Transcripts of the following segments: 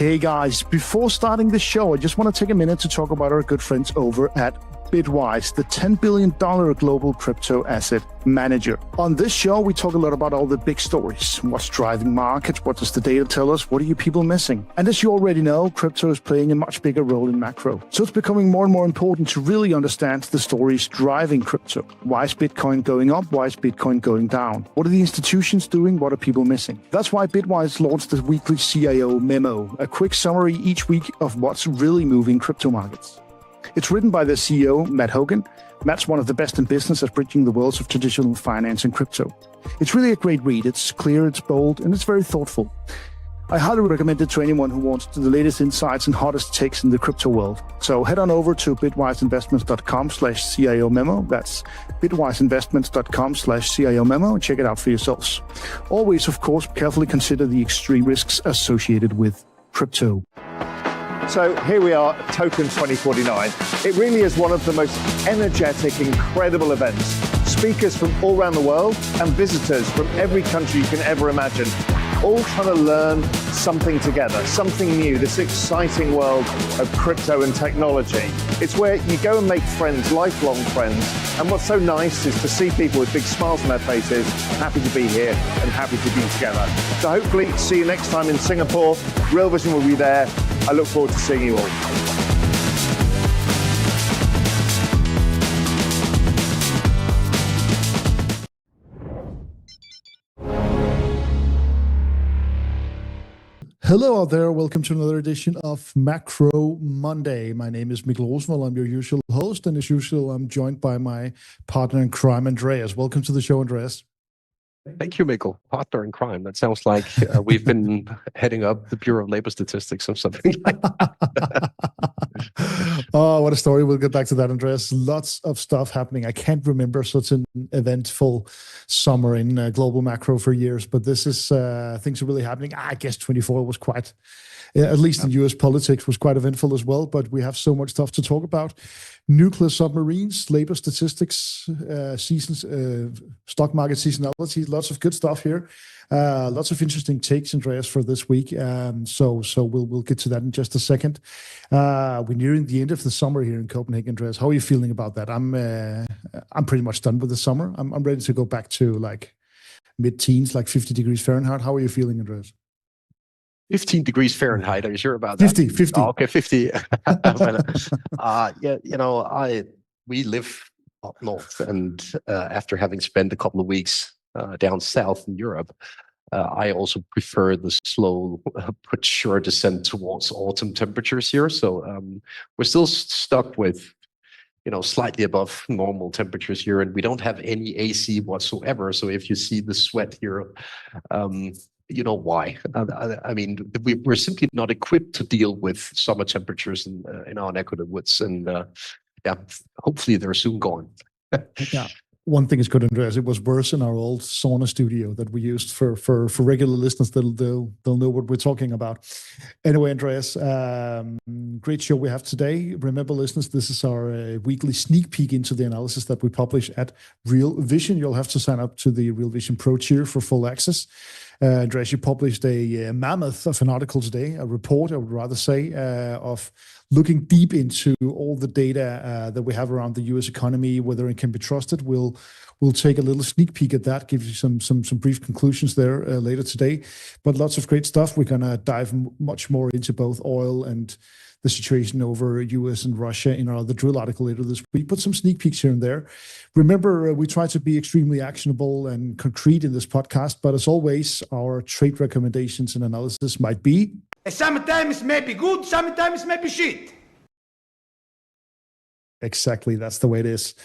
Hey guys, before starting the show, I just want to take a minute to talk about our good friends over at Bitwise, the $10 billion global crypto asset manager. On this show, we talk a lot about all the big stories. What's driving markets? What does the data tell us? What are you people missing? And as you already know, crypto is playing a much bigger role in macro. So it's becoming more and more important to really understand the stories driving crypto. Why is Bitcoin going up? Why is Bitcoin going down? What are the institutions doing? What are people missing? That's why Bitwise launched the weekly CIO memo, a quick summary each week of what's really moving crypto markets. It's written by the CEO, Matt Hogan. Matt's one of the best in business at bridging the worlds of traditional finance and crypto. It's really a great read. It's clear, it's bold, and it's very thoughtful. I highly recommend it to anyone who wants the latest insights and hottest takes in the crypto world. So head on over to bitwiseinvestments.com/CIO memo. That's bitwiseinvestments.com/CIO memo and check it out for yourselves. Always, of course, carefully consider the extreme risks associated with crypto. So here we are, Token 2049. It really is one of the most energetic, incredible events. Speakers from all around the world and visitors from every country you can ever imagine, all trying to learn something together, something new, this exciting world of crypto and technology. It's where you go and make friends, lifelong friends. And what's so nice is to see people with big smiles on their faces, happy to be here and happy to be together. So hopefully see you next time in Singapore. Real Vision will be there. I look forward to seeing you all. Hello out there. Welcome to another edition of Macro Monday. My name is Mikkel Rosenvold. I'm your usual host. And as usual, I'm joined by my partner in crime, Andreas. Welcome to the show, Andreas. Thank you, Mikkel. Partner in crime. That sounds like we've been heading up the Bureau of Labor Statistics or something like that. Oh, what a story. We'll get back to that, Andreas. Lots of stuff happening. I can't remember such an eventful summer in global macro for years, but this is, things are really happening. I guess 24 was quite, at least in US politics, was quite eventful as well, but we have so much stuff to talk about. Nuclear submarines, labor statistics, seasons, stock market seasonality, lots of good stuff here. Lots of interesting takes, Andreas, for this week. So we'll get to that in just a second. We're nearing the end of the summer here in Copenhagen, Andreas. How are you feeling about that? I'm pretty much done with the summer. I'm ready to go back to like mid-teens, like 50 degrees Fahrenheit. How are you feeling, Andreas? 15 degrees Fahrenheit. Are you sure about that? 50. Oh, okay, 50. Yeah, we live up north, and after having spent a couple of weeks down south in Europe, I also prefer the slow but sure descent towards autumn temperatures here. So we're still stuck with, slightly above normal temperatures here, and we don't have any AC whatsoever. So if you see the sweat here, you know why. I mean, we're simply not equipped to deal with summer temperatures in our neck of the woods. And yeah, hopefully they're soon gone. Yeah. One thing is good, Andreas. It was worse in our old sauna studio that we used for regular listeners. They'll know what we're talking about. Anyway, Andreas, great show we have today. Remember, listeners, this is our weekly sneak peek into the analysis that we publish at Real Vision. You'll have to sign up to the Real Vision Pro tier for full access. Andreas, you published a mammoth of an article today, a report, I would rather say, of looking deep into all the data that we have around the U.S. economy, whether it can be trusted. We'll take a little sneak peek at that, give you some brief conclusions there later today. But lots of great stuff. We're going to dive much more into both oil and the situation over US and Russia in our other drill article later this week, but some sneak peeks here and there. Remember, we try to be extremely actionable and concrete in this podcast, but as always, our trade recommendations and analysis might be... Sometimes may be good, sometimes may be shit. Exactly, that's the way it is.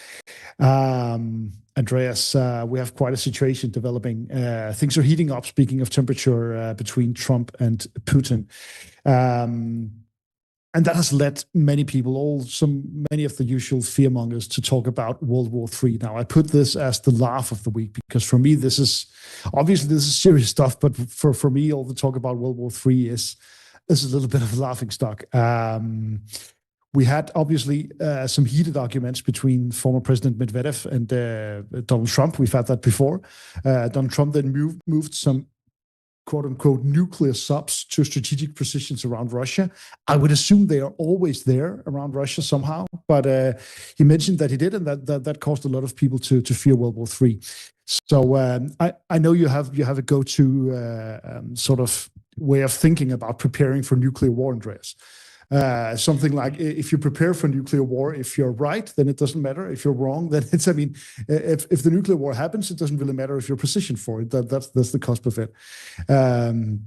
Andreas, we have quite a situation developing. Things are heating up, speaking of temperature, between Trump and Putin. And that has led many people, many of the usual fearmongers, to talk about World War III. Now, I put this as the laugh of the week because for me, this is serious stuff. But for me, all the talk about World War III is a little bit of a laughing stock. We had obviously some heated arguments between former President Medvedev and Donald Trump. We've had that before. Donald Trump then moved some quote unquote nuclear subs to strategic positions around Russia. I would assume they are always there around Russia somehow, but he mentioned that he did, and that caused a lot of people to fear World War III. So I know you have a go-to sort of way of thinking about preparing for nuclear war, Andreas. Something like, if you prepare for nuclear war, if you're right, then it doesn't matter. If you're wrong, then it's, I mean, if the nuclear war happens, it doesn't really matter if you're positioned for it. That's the cusp of it. In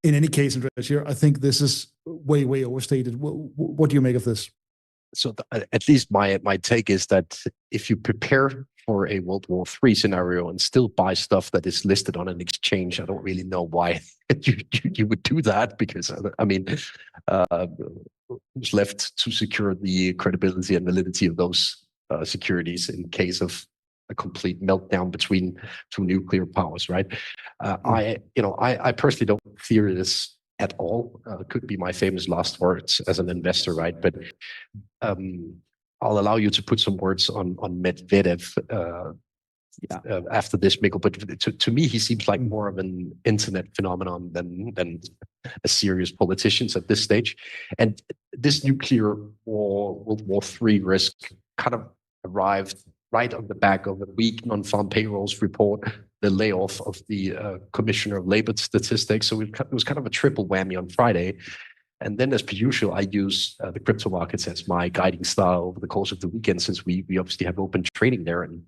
any case, Andreas, here, I think this is way overstated. What do you make of this? So at least my take is that if you prepare for a World War III scenario and still buy stuff that is listed on an exchange, I don't really know why you would do that, because I mean, who's left to secure the credibility and validity of those securities in case of a complete meltdown between two nuclear powers, right? I personally don't fear this at all. Could be my famous last words as an investor, right? But I'll allow you to put some words on Medvedev after this, Mikkel. But to me, he seems like more of an internet phenomenon than a serious politician at this stage. And this nuclear war, World War III risk, kind of arrived right on the back of a weak non-farm payrolls report, the layoff of the Commissioner of Labor Statistics. So it was kind of a triple whammy on Friday. And then, as per usual, I use the crypto markets as my guiding star over the course of the weekend, since we obviously have open trading there. And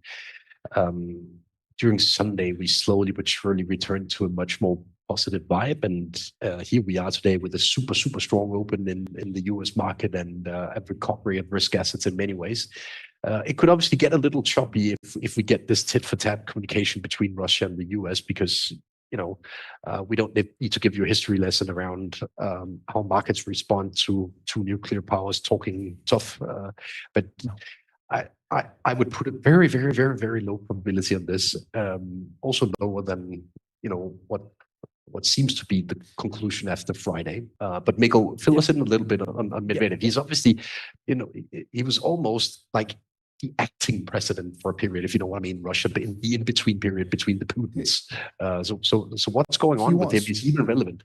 during Sunday, we slowly but surely returned to a much more positive vibe. And here we are today with a super strong open in the US market and a recovery of risk assets in many ways. It could obviously get a little choppy if we get this tit-for-tat communication between Russia and the US, because we don't need to give you a history lesson around how markets respond to nuclear powers talking tough. But I would put a very low probability on this. Also lower than what seems to be the conclusion after Friday. But Mikkel, fill us in a little bit on Medvedev. He's obviously, he was almost like the acting president for a period, if you know what I mean, Russia, but in the in-between period between the Putins. So what's going on with him? Is he even relevant?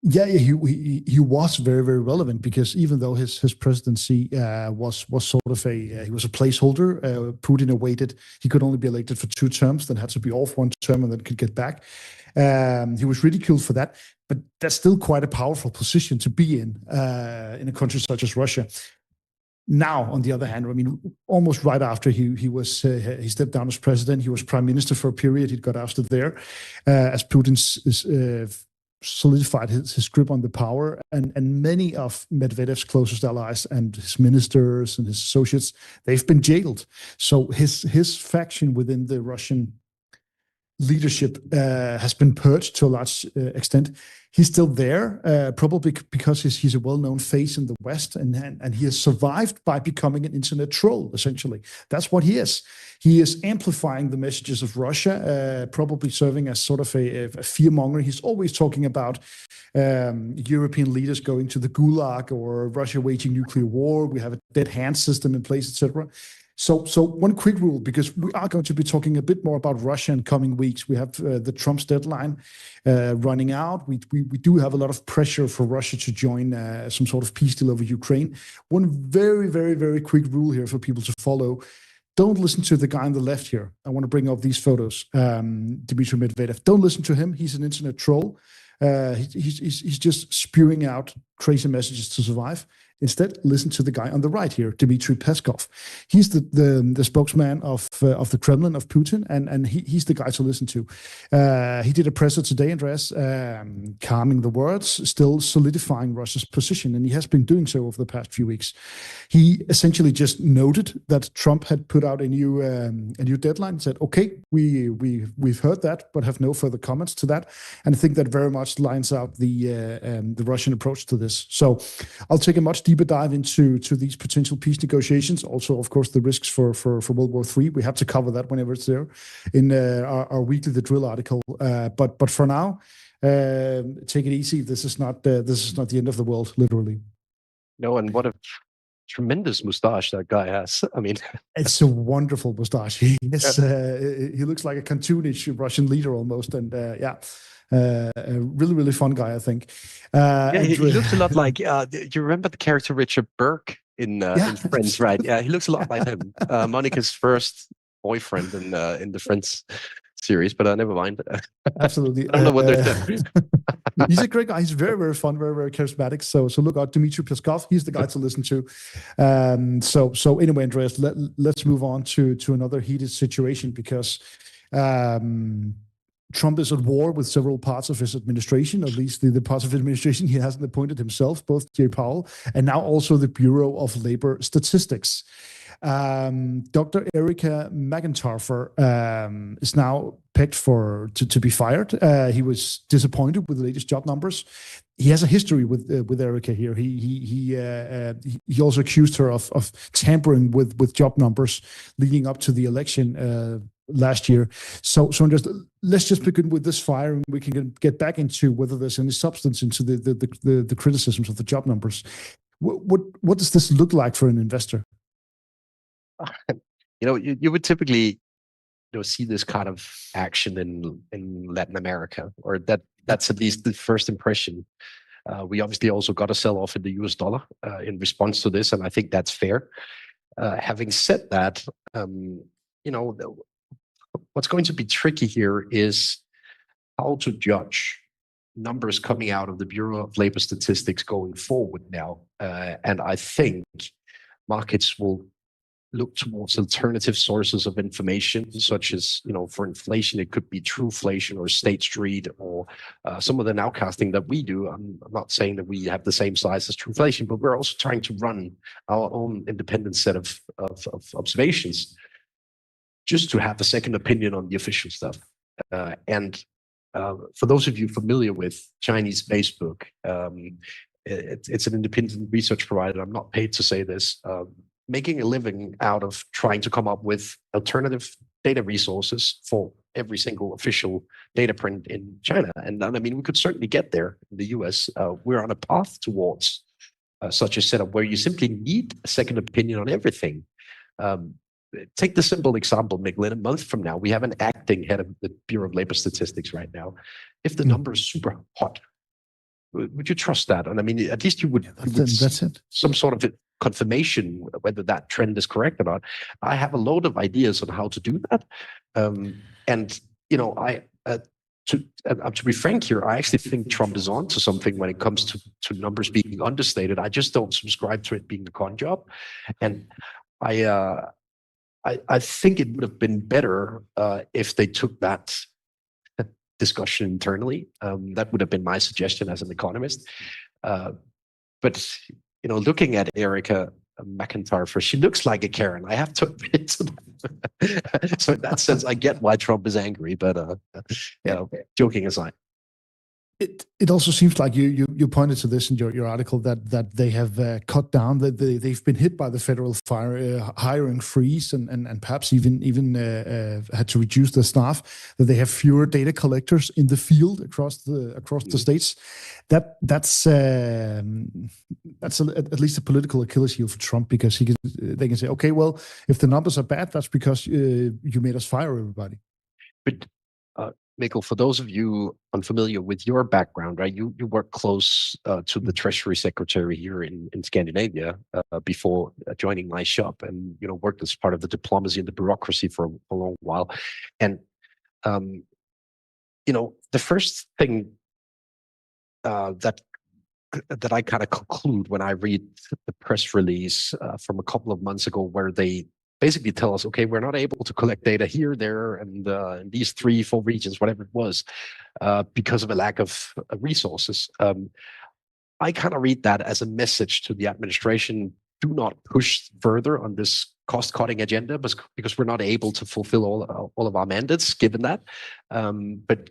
Yeah, he was very relevant, because even though his presidency was sort of he was a placeholder, Putin awaited, he could only be elected for 2 terms, then had to be off 1 term and then could get back. He was ridiculed for that, but that's still quite a powerful position to be in a country such as Russia. Now, on the other hand, I mean, almost right after he stepped down as president, he was prime minister for a period. He got ousted there as Putin solidified his grip on the power, and many of Medvedev's closest allies and his ministers and his associates, they've been jailed. So his faction within the Russian leadership has been purged to a large extent. He's still there, probably because he's a well-known face in the West, and he has survived by becoming an internet troll, essentially. That's what he is. He is amplifying the messages of Russia, probably serving as sort of a fearmonger. He's always talking about European leaders going to the gulag, or Russia waging nuclear war. We have a dead hand system in place, etc. So one quick rule, because we are going to be talking a bit more about Russia in coming weeks. We have the Trump's deadline running out. We do have a lot of pressure for Russia to join some sort of peace deal over Ukraine. One very quick rule here for people to follow: don't listen to the guy on the left here. I want to bring up these photos. Dmitry Medvedev. Don't listen to him. He's an internet troll. He's just spewing out crazy messages to survive. Instead, listen to the guy on the right here, Dmitry Peskov. He's the spokesman of the Kremlin, of Putin, and he's the guy to listen to. He did a presser today, Andreas, calming the words, still solidifying Russia's position, and he has been doing so over the past few weeks. He essentially just noted that Trump had put out a new deadline. Said, "Okay, we've heard that, but have no further comments to that." And I think that very much lines out the Russian approach to this. So I'll take a much deeper dive into these potential peace negotiations. Also, of course, the risks for World War III. We have to cover that whenever it's there in our weekly The Drill article. But for now, take it easy. This is not the end of the world, literally. No, and what a tremendous mustache that guy has. I mean, it's a wonderful mustache. He looks like a cartoonish Russian leader almost, and A really, really fun guy, I think. Yeah, he looks a lot like. You remember the character Richard Burke in Friends, right? Yeah, he looks a lot like him. Monica's first boyfriend in the Friends series, but never mind. Absolutely. I don't know what they're doing. He's a great guy. He's very, very fun, very, very charismatic. So look out, Dmitry Peskov. He's the guy to listen to. So anyway, Andreas, let's move on to another heated situation, because Trump is at war with several parts of his administration, at least the parts of his administration he hasn't appointed himself, both Jay Powell and now also the Bureau of Labor Statistics. Dr. Erica McIntyre is now picked to be fired. He was disappointed with the latest job numbers. He has a history with Erica here. He also accused her of tampering with job numbers leading up to the election last year. So let's just begin with this fire, and we can get back into whether there's any substance into the criticisms of the job numbers. What does this look like for an investor? You would typically see this kind of action in Latin America, or that's at least the first impression. We obviously also got a sell-off in the US dollar in response to this, and I think that's fair. Having said that, what's going to be tricky here is how to judge numbers coming out of the Bureau of Labor Statistics going forward now. And I think markets will look towards alternative sources of information, such as, for inflation, it could be Trueflation or State Street or some of the nowcasting that we do. I'm not saying that we have the same size as Trueflation, but we're also trying to run our own independent set of observations just to have a second opinion on the official stuff. And for those of you familiar with Chinese Facebook, it's an independent research provider. I'm not paid to say this. Making a living out of trying to come up with alternative data resources for every single official data print in China. And I mean, we could certainly get there in the US. We're on a path towards such a setup where you simply need a second opinion on everything. Take the simple example, Mikkel, in a month from now, we have an acting head of the Bureau of Labor Statistics right now. If the number is super hot, would you trust that? And I mean, at least you would, that's it. Some sort of confirmation whether that trend is correct or not. I have a load of ideas on how to do that. To be frank here, I actually think Trump is on to something when it comes to numbers being understated. I just don't subscribe to it being a con job. And I think it would have been better if they took that discussion internally. That would have been my suggestion as an economist. But looking at Erica McIntyre, she looks like a Karen. I have to admit to that. So in that sense, I get why Trump is angry. But joking aside. It also seems like you pointed to this in your article that they have cut down, that they've been hit by the federal hiring freeze and perhaps even had to reduce their staff, that they have fewer data collectors in the field across the states. That's at least a political Achilles heel for Trump, because they can say, okay, well, if the numbers are bad, that's because you made us fire everybody. But Mikkel, for those of you unfamiliar with your background, right? You work close to the Treasury Secretary here in Scandinavia before joining my shop, and worked as part of the diplomacy and the bureaucracy for a long while. And the first thing that I kind of conclude when I read the press release from a couple of months ago, where they basically tell us, okay, we're not able to collect data here, there, and in these 3-4 regions, whatever it was, because of a lack of resources. I kind of read that as a message to the administration: do not push further on this cost-cutting agenda, because we're not able to fulfill all of our mandates, given that. But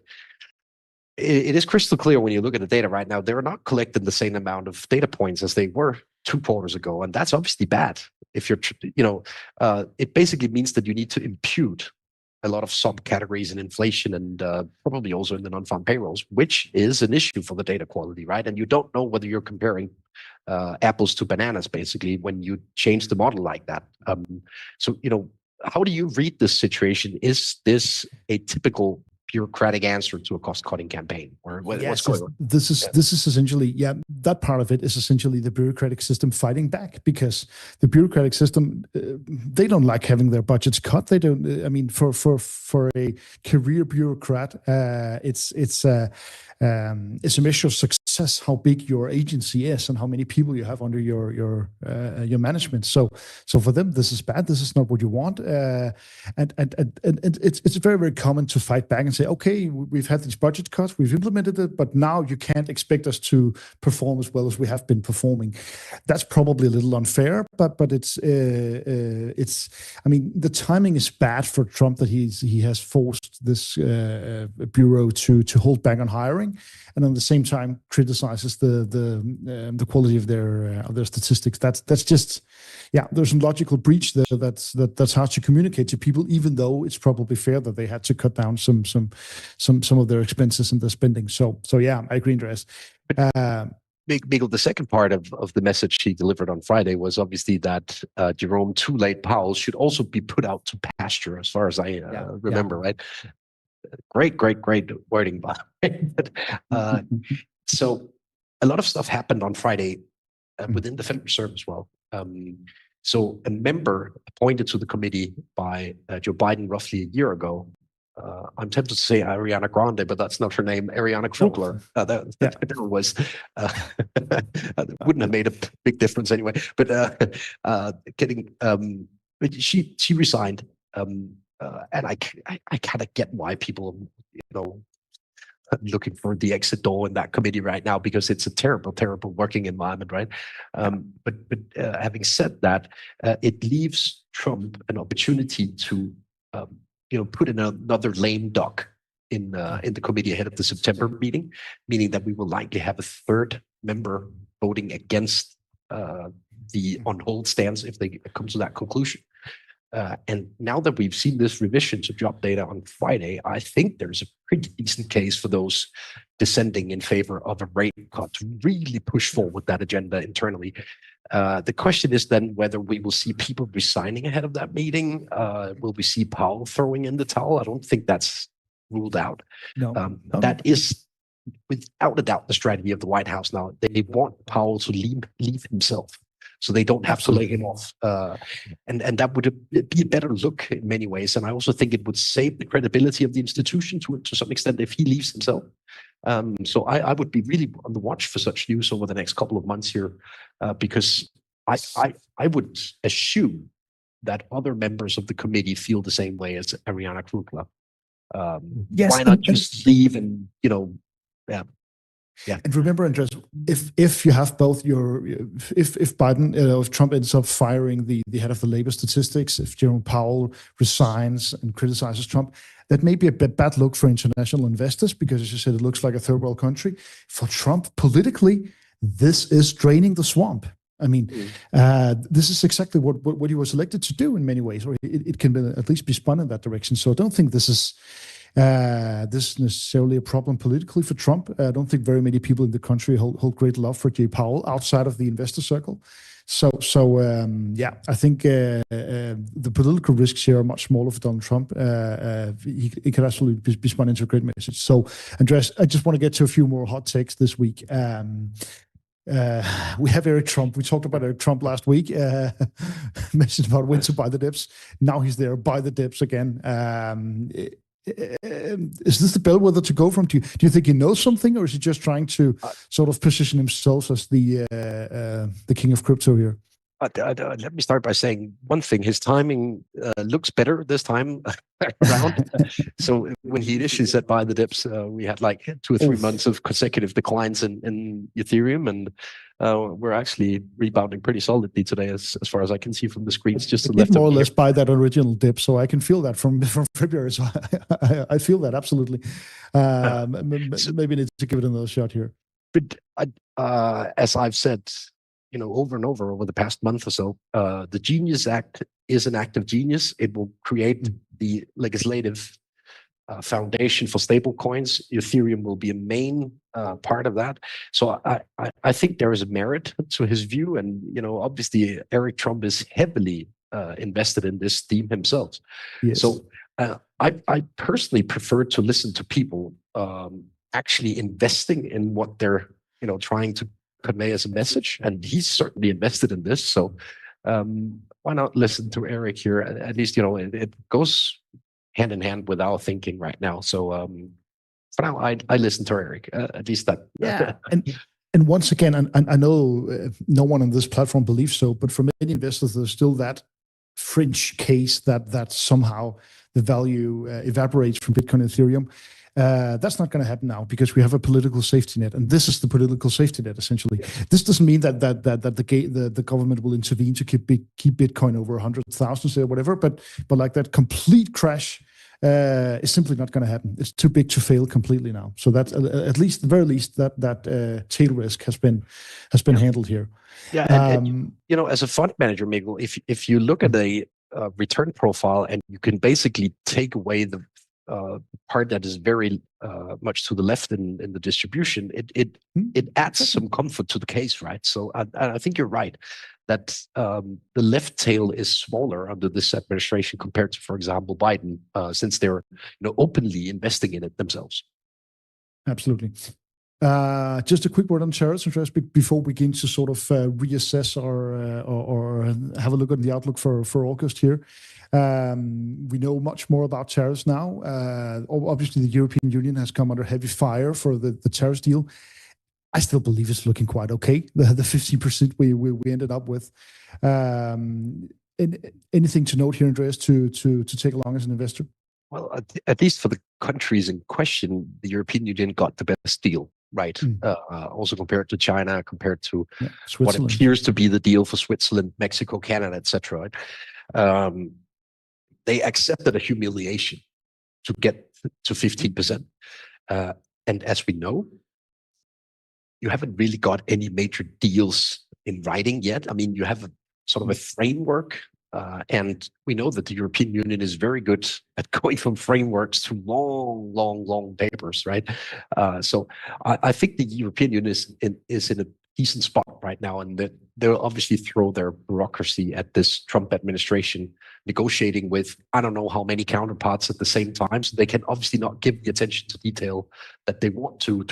it is crystal clear when you look at the data right now, they're not collecting the same amount of data points as they were 2 quarters ago, and that's obviously bad. If you're, it basically means that you need to impute a lot of subcategories in inflation and probably also in the non-farm payrolls, which is an issue for the data quality, right? And you don't know whether you're comparing apples to bananas, basically, when you change the model like that. So, how do you read this situation? Is this a typical bureaucratic answer to a cost-cutting campaign, or what's going on? This is essentially, that part of it is essentially the bureaucratic system fighting back, because the bureaucratic system, they don't like having their budgets cut. They don't. I mean, for a career bureaucrat, it's a measure of success how big your agency is and how many people you have under your management. So for them, this is bad. This is not what you want. And it's very, very common to fight back and say, okay, we've had these budget cuts, we've implemented it, but now you can't expect us to perform as well as we have been performing. That's probably a little unfair, but it's. I mean, the timing is bad for Trump that he has forced this bureau to hold back on hiring, and at the same time criticizes the quality of their statistics. That's just, there's a logical breach there. That's hard to communicate to people, even though it's probably fair that they had to cut down some of their expenses and their spending. So I agree, Andreas. Mikkel, the second part of the message he delivered on Friday was obviously that Jerome Too Late Powell should also be put out to pasture, as far as I remember, right? Great wording, by the way. So a lot of stuff happened on Friday within the Federal Reserve as well. So a member appointed to the committee by Joe Biden roughly a year ago, I'm tempted to say Ariana Grande, but that's not her name. Ariana Krugler. That was wouldn't have made a big difference anyway. But she resigned, and I kind of get why people, looking for the exit door in that committee right now, because it's a terrible working environment, right? But having said that, it leaves Trump an opportunity to put in another lame duck in the committee ahead of the September meeting, meaning that we will likely have a third member voting against the on hold stance if they come to that conclusion. And now that we've seen this revision to job data on Friday, I think there's a pretty decent case for those dissenting in favor of a rate cut to really push forward that agenda internally. The question is then whether we will see people resigning ahead of that meeting. Will we see Powell throwing in the towel? I don't think that's ruled out. No. That is without a doubt the strategy of the White House now. They want Powell to leave himself, so they don't have to lay him off. And that would be a better look in many ways. And I also think it would save the credibility of the institution to some extent if he leaves himself. So I would be really on the watch for such news over the next couple of months here, because I would assume that other members of the committee feel the same way as Ariana Krugler. Yes, why not just leave and, Yeah. And remember, Andreas, if you have both if Biden, if Trump ends up firing the head of the labor statistics, if Jerome Powell resigns and criticizes Trump, that may be a bad look for international investors, because, as you said, it looks like a third world country. For Trump, politically, this is draining the swamp. I mean, this is exactly what he was elected to do in many ways, or it can at least be spun in that direction. So I don't think this is necessarily a problem politically for Trump. I don't think very many people in the country hold great love for Jay Powell outside of the investor circle. So I think the political risks here are much smaller for Donald Trump. He could absolutely be spun into a great message. So, Andreas, I just want to get to a few more hot takes this week. We have Eric Trump. We talked about Eric Trump last week. Mentioned about when to buy the dips. Now he's there, buy the dips again. Is this the bellwether to go from? Do you think he knows something, or is he just trying to sort of position himself as the king of crypto here? Let me start by saying one thing. His timing looks better this time around. So when he initially said buy the dips, we had like 2 or 3 months of consecutive declines in Ethereum, and we're actually rebounding pretty solidly today, as far as I can see from the screens. Just to left more or less buy that original dip, so I can feel that from February. So I feel that absolutely. Maybe need to give it another shot here. But as I've said, over and over the past month or so, the Genius Act is an act of genius. It will create the legislative foundation for stable coins. Ethereum will be a main part of that. So I think there is a merit to his view. And, obviously Eric Trump is heavily invested in this theme himself. Yes. So I personally prefer to listen to people actually investing in what they're trying to convey as a message, and he's certainly invested in this. So why not listen to Eric here? At least it goes hand in hand with our thinking right now. So for now, I listen to Eric. At least that. Yeah, and once again, I know no one on this platform believes so, but for many investors, there's still that fringe case that somehow the value evaporates from Bitcoin and Ethereum. That's not going to happen now because we have a political safety net, and this is the political safety net essentially. This doesn't mean that the government will intervene to keep Bitcoin over 100,000 or whatever, but like that complete crash is simply not going to happen. It's too big to fail completely now. So that's at least, the very least, that tail risk has been handled here. Yeah, and as a fund manager, Mikkel, if you look at a return profile and you can basically take away the part that is very much to the left in the distribution, it adds some comfort to the case, right? So I think you're right that the left tail is smaller under this administration compared to, for example, Biden, since they're openly investing in it themselves. Absolutely. Just a quick word on tariffs, Andreas, before we begin to sort of reassess or have a look at the outlook for August here. We know much more about tariffs now. Obviously, the European Union has come under heavy fire for the tariffs deal. I still believe it's looking quite okay. The 15% we ended up with. Anything to note here, Andreas, to take along as an investor? Well, at least for the countries in question, the European Union got the best deal, right? Also compared to China, compared to what appears to be the deal for Switzerland, Mexico, Canada, etc. They accepted a humiliation to get to 15%. And as we know, you haven't really got any major deals in writing yet. I mean, you have sort of a framework, and we know that the European Union is very good at going from frameworks to long papers, right? So I think the European Union is in a decent spot right now, and they'll obviously throw their bureaucracy at this Trump administration, negotiating with I don't know how many counterparts at the same time. So they can obviously not give the attention to detail that they want to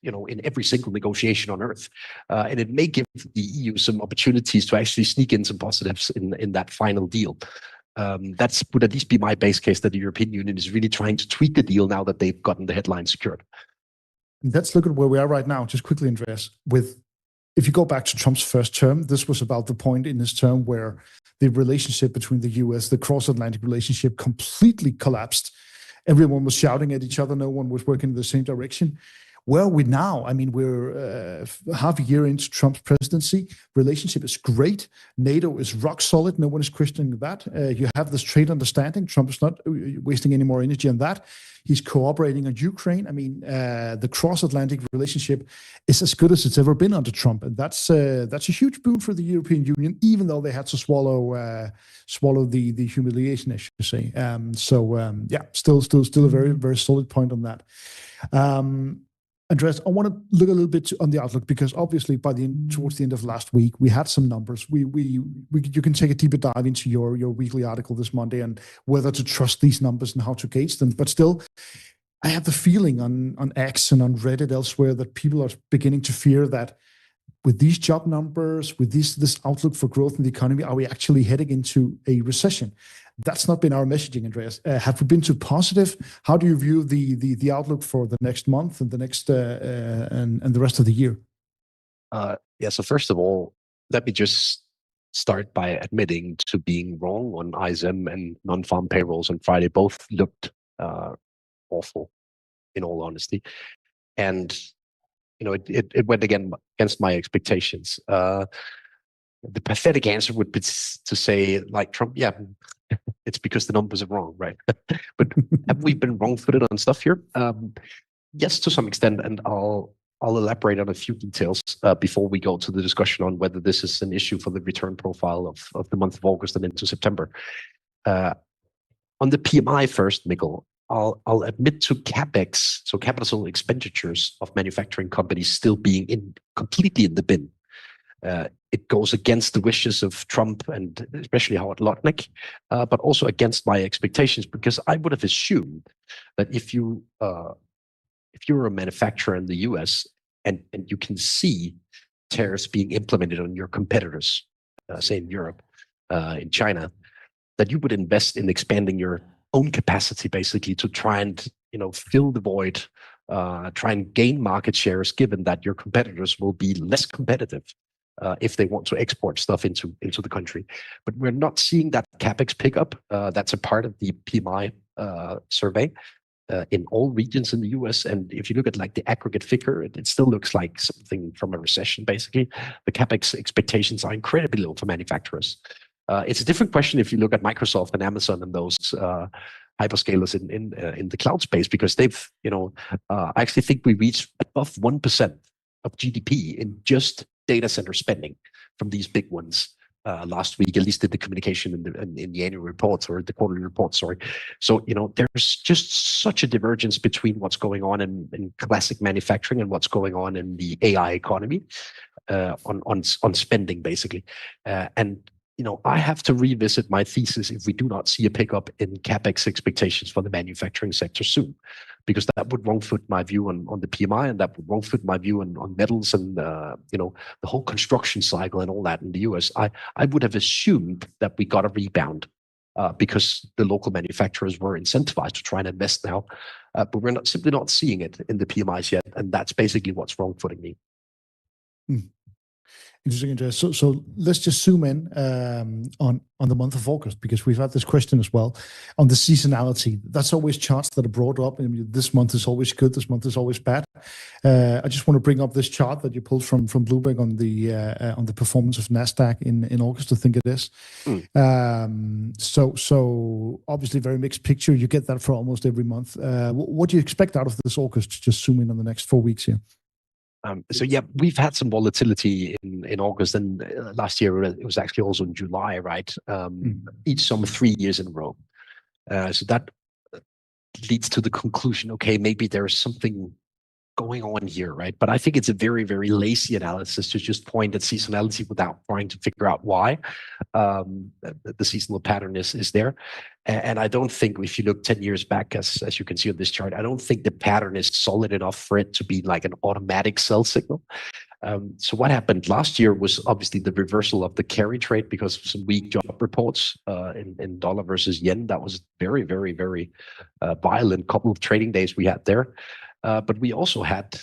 in every single negotiation on earth. And it may give the EU some opportunities to actually sneak in some positives in that final deal. That would at least be my base case, that the European Union is really trying to tweak the deal now that they've gotten the headline secured. Let's look at where we are right now, just quickly, Andreas. If you go back to Trump's first term, this was about the point in his term where the relationship between the US, the cross-Atlantic relationship, completely collapsed. Everyone was shouting at each other. No one was working in the same direction. Where are we now? I mean, we're half a year into Trump's presidency. Relationship is great. NATO is rock solid. No one is questioning that. You have this trade understanding. Trump is not wasting any more energy on that. He's cooperating on Ukraine. I mean, the cross-Atlantic relationship is as good as it's ever been under Trump, and that's a huge boon for the European Union, even though they had to swallow the humiliation, I should say. Still a very, very solid point on that. Andreas, I want to look a little bit on the outlook, because obviously towards the end of last week, we had some numbers. You can take a deeper dive into your weekly article this Monday and whether to trust these numbers and how to gauge them. But still, I have the feeling on X and on Reddit elsewhere that people are beginning to fear that with these job numbers, with this outlook for growth in the economy, are we actually heading into a recession? That's not been our messaging, Andreas. Have we been too positive? How do you view the outlook for the next month and the next and the rest of the year? So first of all, let me just start by admitting to being wrong on ISM and non-farm payrolls on Friday. Both looked awful, in all honesty, and it went against my expectations. The pathetic answer would be to say, like Trump, yeah, it's because the numbers are wrong, right? But have we been wrong-footed on stuff here? Yes, to some extent, and I'll elaborate on a few details before we go to the discussion on whether this is an issue for the return profile of the month of August and into September. On the PMI first, Mikkel, I'll admit to CapEx, so capital expenditures of manufacturing companies, still being completely in the bin. it goes against the wishes of Trump and especially Howard Lutnick, but also against my expectations, because I would have assumed that if you're a manufacturer in the US and you can see tariffs being implemented on your competitors, say in Europe, in China, that you would invest in expanding your own capacity, basically, to try and fill the void, try and gain market shares, given that your competitors will be less competitive if they want to export stuff into the country. But we're not seeing that capex pickup. That's a part of the PMI survey in all regions in the US. And if you look at like the aggregate figure, it still looks like something from a recession, basically. The capex expectations are incredibly low for manufacturers. It's a different question if you look at Microsoft and Amazon and those hyperscalers in the cloud space, because they've, I actually think we reached above 1% of GDP in just data center spending from these big ones last week, at least in the communication in the annual reports or the quarterly reports, sorry. So, there's just such a divergence between what's going on in classic manufacturing and what's going on in the AI economy on spending, basically. And I have to revisit my thesis if we do not see a pickup in capex expectations for the manufacturing sector soon, because that would wrong foot my view on the PMI, and that would wrong foot my view on metals and the whole construction cycle and all that in the US. I would have assumed that we got a rebound because the local manufacturers were incentivized to try and invest now, but we're simply not seeing it in the PMIs yet, and that's basically what's wrong footing me. Interesting, Andreas. So let's just zoom in on the month of August, because we've had this question as well on the seasonality. That's always charts that are brought up. And this month is always good. This month is always bad. I just want to bring up this chart that you pulled from Bloomberg on the performance of Nasdaq in August, I think it is. So obviously very mixed picture. You get that for almost every month. What do you expect out of this August? Just zoom in on the next 4 weeks here. So yeah, we've had some volatility in August, and last year it was actually also in July, right? Each summer 3 years in a row. So that leads to the conclusion, okay, maybe there's something going on here, right? But I think it's a very, very lazy analysis to just point at seasonality without trying to figure out why the seasonal pattern is there. And I don't think, if you look 10 years back, as you can see on this chart, I don't think the pattern is solid enough for it to be like an automatic sell signal. So what happened last year was obviously the reversal of the carry trade because of some weak job reports in dollar versus yen. That was very, very, very violent couple of trading days we had there. But we also had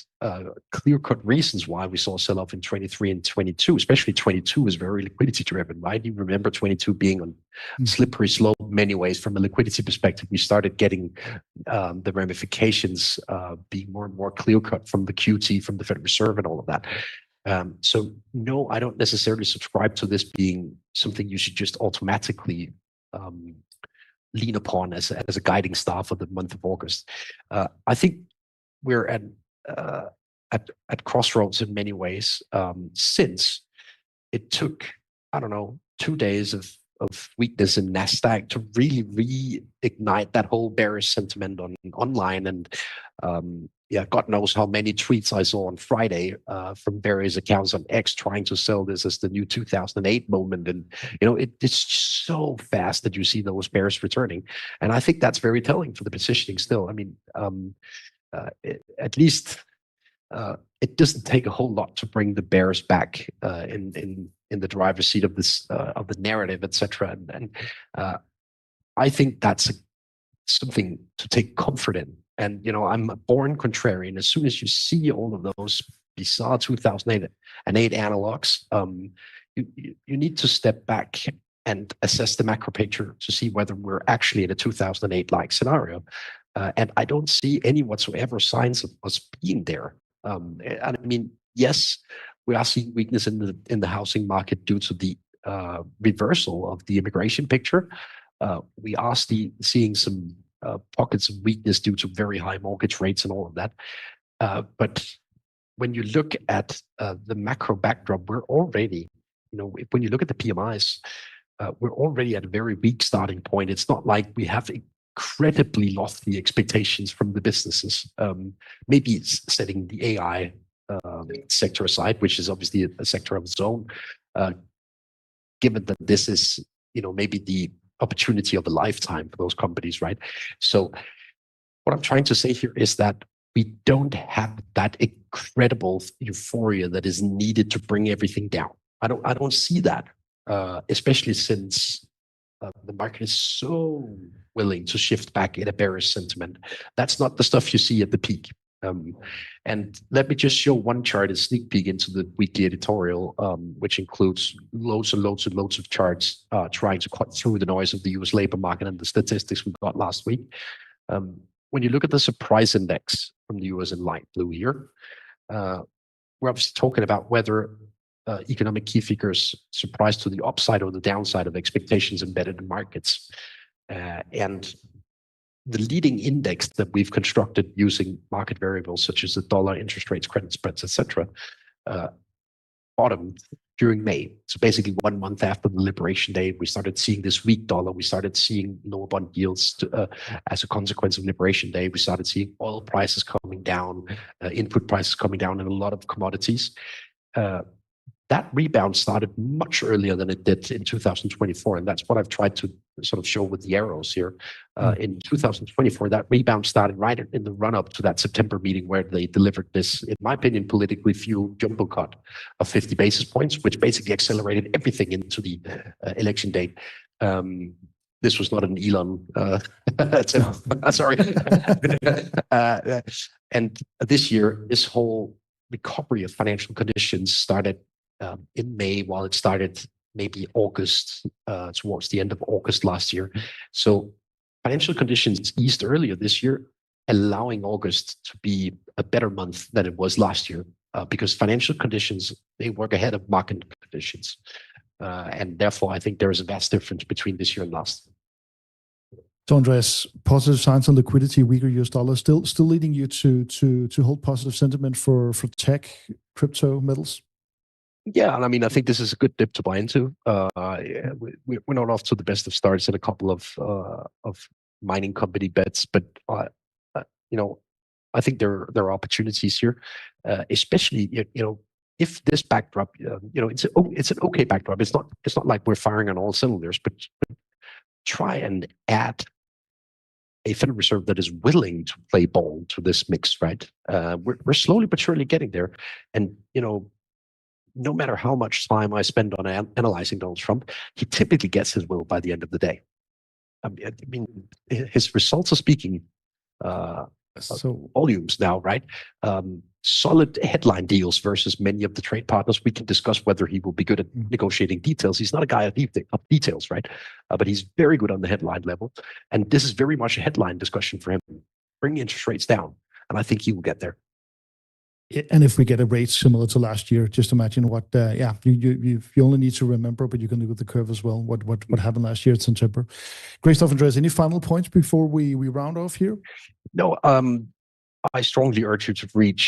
clear-cut reasons why we saw a sell-off in 23 and 22, especially 22 was very liquidity-driven, right? You remember 22 being on slippery slope in many ways. From a liquidity perspective, we started getting the ramifications being more and more clear-cut from the QT, from the Federal Reserve and all of that. So no, I don't necessarily subscribe to this being something you should just automatically lean upon as a guiding star for the month of August. I think we're at crossroads in many ways, since it took, 2 days of weakness in Nasdaq to really reignite that whole bearish sentiment online. And God knows how many tweets I saw on Friday from various accounts on X trying to sell this as the new 2008 moment. And it's just so fast that you see those bears returning, and I think that's very telling for the positioning still. I mean, at least it doesn't take a whole lot to bring the bears back in the driver's seat of this of the narrative, etc. And I think that's something to take comfort in. And I'm a born contrarian. As soon as you see all of those bizarre 2008 analogs, you need to step back and assess the macro picture to see whether we're actually in a 2008-like scenario. And I don't see any whatsoever signs of us being there. And I mean, yes, we are seeing weakness in the housing market due to the reversal of the immigration picture. We are seeing some pockets of weakness due to very high mortgage rates and all of that. But when you look at the macro backdrop, we're already, when you look at the PMIs, we're already at a very weak starting point. It's not like we have incredibly lofty expectations from the businesses. Maybe it's setting the AI sector aside, which is obviously a sector of its own. given that this is, maybe the opportunity of a lifetime for those companies, right? So what I'm trying to say here is that we don't have that incredible euphoria that is needed to bring everything down. I don't see that, especially since the market is so willing to shift back in a bearish sentiment. That's not the stuff you see at the peak. And let me just show one chart, a sneak peek into the weekly editorial, which includes loads and loads and loads of charts trying to cut through the noise of the US labor market and the statistics we got last week. When you look at the surprise index from the US in light blue here, we're obviously talking about whether economic key figures surprise to the upside or the downside of expectations embedded in markets. And the leading index that we've constructed using market variables such as the dollar, interest rates, credit spreads, etc., bottomed during May. So basically 1 month after the Liberation Day, we started seeing this weak dollar. We started seeing lower bond yields as a consequence of Liberation Day. We started seeing oil prices coming down, input prices coming down in a lot of commodities. That rebound started much earlier than it did in 2024. And that's what I've tried to sort of show with the arrows here. In 2024, that rebound started right in the run-up to that September meeting where they delivered this, in my opinion, politically fueled jumbo cut of 50 basis points, which basically accelerated everything into the election date. This was not an Elon. Sorry. And this year, this whole recovery of financial conditions started in May, while it started maybe August, towards the end of August last year. So financial conditions eased earlier this year, allowing August to be a better month than it was last year, because financial conditions, they work ahead of market conditions. And therefore, I think there is a vast difference between this year and last. So Andreas, positive signs on liquidity, weaker US dollar, still leading you to hold positive sentiment for tech, crypto, metals? Yeah, and I mean, I think this is a good dip to buy into. We're not off to the best of starts in a couple of mining company bets, but I think there are opportunities here, especially if this backdrop, it's an okay backdrop. It's not like we're firing on all cylinders, but try and add a Federal Reserve that is willing to play ball to this mix, right? We're slowly but surely getting there, and no matter how much time I spend on analyzing Donald Trump, he typically gets his will by the end of the day. I mean, his results are speaking volumes now, right? Solid headline deals versus many of the trade partners. We can discuss whether he will be good at negotiating details. He's not a guy of details, right? But he's very good on the headline level. And this is very much a headline discussion for him. Bring interest rates down. And I think he will get there. And if we get a rate similar to last year, just imagine what, you only need to remember, but you can look at the curve as well, what happened last year in September. Great stuff, Andreas. Any final points before we round off here? No, I strongly urge you to read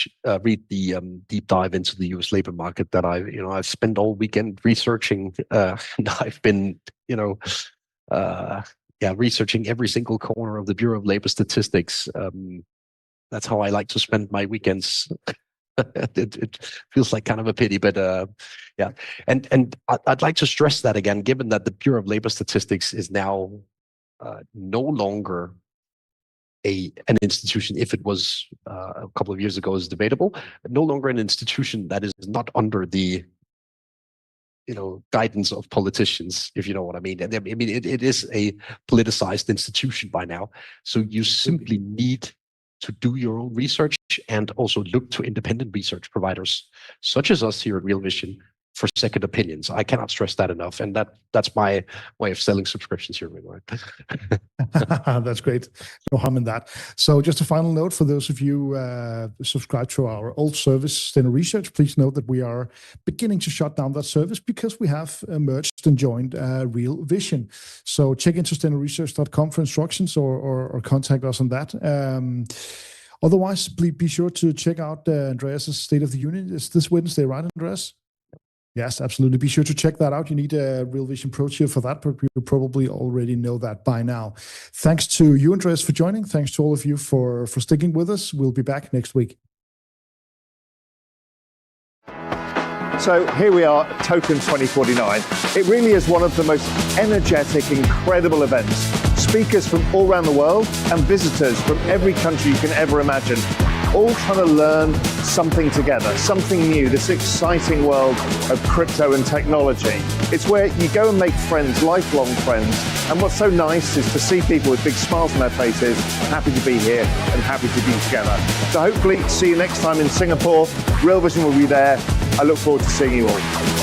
the deep dive into the US labor market that I've spent all weekend researching. And I've been, researching every single corner of the Bureau of Labor Statistics. That's how I like to spend my weekends. It feels like kind of a pity, but yeah. And I'd like to stress that again, given that the Bureau of Labor Statistics is now no longer an institution. If it was a couple of years ago, is debatable. No longer an institution that is not under the guidance of politicians, if you know what I mean. And I mean, it is a politicized institution by now. So you simply need to do your own research and also look to independent research providers, such as us here at Real Vision, for second opinions. I cannot stress that enough. And that's my way of selling subscriptions here. That's great. No harm in that. So just a final note for those of you subscribed to our old service, Steno Research, please note that we are beginning to shut down that service because we have merged and joined Real Vision. So check into stenoresearch.com for instructions or contact us on that. Otherwise, please be sure to check out Andreas' State of the Union. It's this Wednesday, right, Andreas? Yes, absolutely. Be sure to check that out. You need a Real Vision Pro Tier for that, but you probably already know that by now. Thanks to you, Andreas, for joining. Thanks to all of you for sticking with us. We'll be back next week. So here we are, Token 2049. It really is one of the most energetic, incredible events. Speakers from all around the world and visitors from every country you can ever imagine, all trying to learn something together, something new, this exciting world of crypto and technology. It's where you go and make friends, lifelong friends. And what's so nice is to see people with big smiles on their faces, happy to be here and happy to be together. So hopefully see you next time in Singapore. Real Vision will be there. I look forward to seeing you all.